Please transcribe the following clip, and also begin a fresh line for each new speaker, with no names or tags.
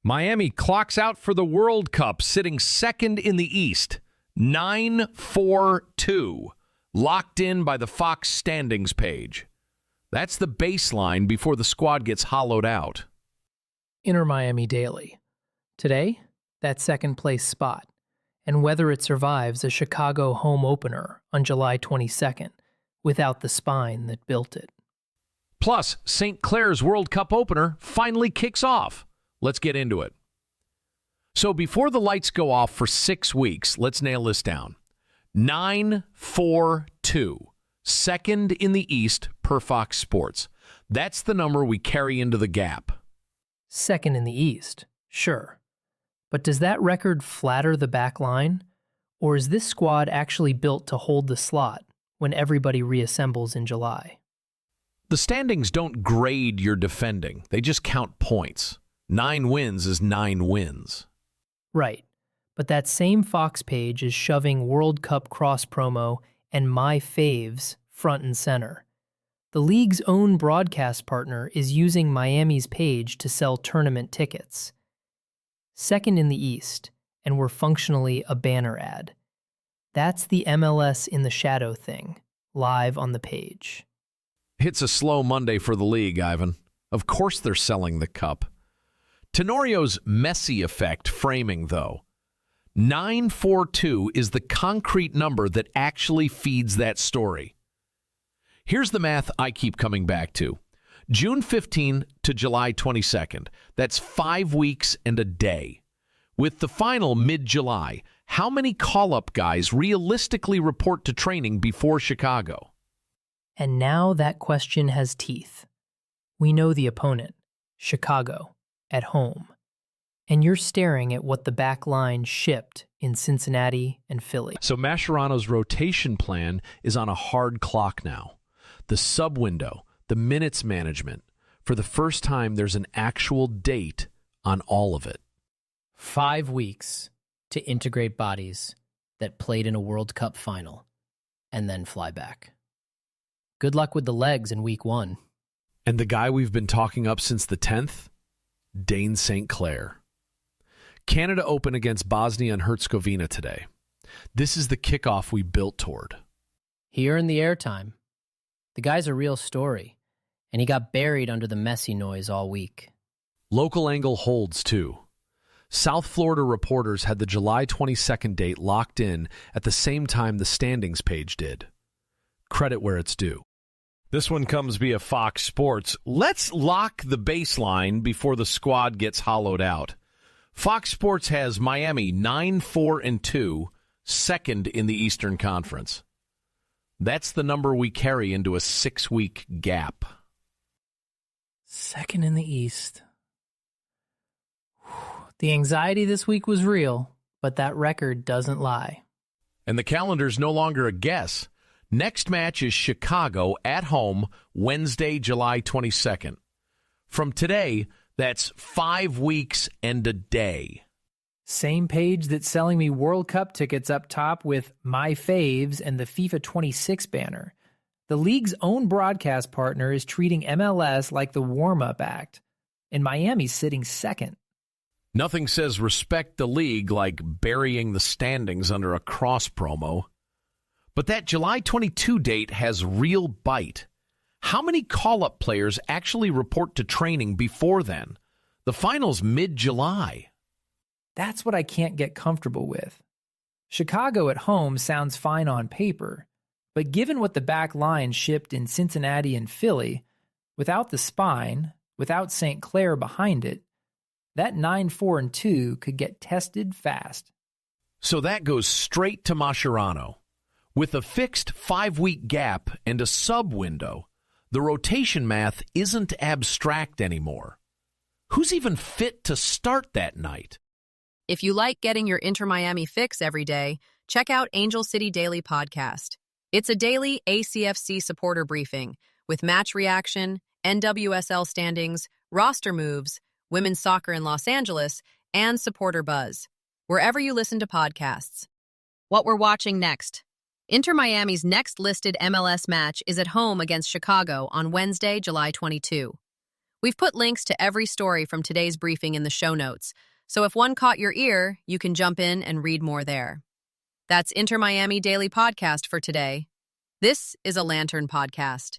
Miami clocks out for the World Cup, sitting second in the East, 9-4-2, locked in by the Fox standings page. That's the baseline before the squad gets hollowed out.
Inter Miami Daily. Today, that second place spot, and whether it survives a Chicago home opener on July 22nd without the spine that built it.
Plus, St. Clair's World Cup opener finally kicks off. Let's get into it. So before the lights go off for 6 weeks, let's nail this down. 9-4-2, second in the East per Fox Sports. That's the number we carry into the gap.
Second in the East, sure. But does that record flatter the back line? Or is this squad actually built to hold the slot when everybody reassembles in July?
The standings don't grade your defending. They just count points. 9 wins is 9 wins.
Right. But that same Fox page is shoving World Cup cross promo and my faves front and center. The league's own broadcast partner is using Miami's page to sell tournament tickets. Second in the East, and we're functionally a banner ad. That's the MLS in the shadow thing, live on the page.
It's a slow Monday for the league, Ivan. Of course they're selling the cup. Tenorio's Messi effect framing, though. 9-4-2 is the concrete number that actually feeds that story. Here's the math I keep coming back to. June 15 to July 22nd. That's 5 weeks and a day. With the final mid-July, how many call-up guys realistically report to training before Chicago?
And now that question has teeth. We know the opponent, Chicago, at home. And you're staring at what the back line shipped in Cincinnati and Philly.
So Mascherano's rotation plan is on a hard clock now. The sub-window, the minutes management. For the first time, there's an actual date on all of it.
5 weeks to integrate bodies that played in a World Cup final and then fly back. Good luck with the legs in week 1.
And the guy we've been talking up since the 10th? Dane St. Clair. Canada Open against Bosnia and Herzegovina today. This is the kickoff we built toward.
Here in the airtime. The guy's a real story, and he got buried under the Messi noise all week.
Local angle holds, too. South Florida reporters had the July 22nd date locked in at the same time the standings page did. Credit where it's due. This one comes via Fox Sports. Let's lock the baseline before the squad gets hollowed out. Fox Sports has Miami 9-4-2, second in the Eastern Conference. That's the number we carry into a 6-week gap.
Second in the East. The anxiety this week was real, but that record doesn't lie.
And the calendar's no longer a guess. Next match is Chicago at home, Wednesday, July 22nd. From today, that's 5 weeks and a day.
Same page that's selling me World Cup tickets up top with my faves and the FIFA 26 banner. The league's own broadcast partner is treating MLS like the warm-up act, and Miami's sitting second.
Nothing says respect the league like burying the standings under a cross promo. But that July 22 date has real bite. How many call-up players actually report to training before then? The final's mid-July.
That's what I can't get comfortable with. Chicago at home sounds fine on paper, but given what the back line shipped in Cincinnati and Philly, without the spine, without St. Clair behind it, that 9-4-2 could get tested fast.
So that goes straight to Mascherano. With a fixed 5-week gap and a sub-window, the rotation math isn't abstract anymore. Who's even fit to start that night?
If you like getting your Inter Miami fix every day, check out Angel City Daily Podcast. It's a daily ACFC supporter briefing with match reaction, NWSL standings, roster moves, women's soccer in Los Angeles, and supporter buzz, wherever you listen to podcasts. What we're watching next. Inter Miami's next listed MLS match is at home against Chicago on Wednesday, July 22. We've put links to every story from today's briefing in the show notes, so if one caught your ear, you can jump in and read more there. That's Inter Miami Daily Podcast for today. This is a Lantern Podcast.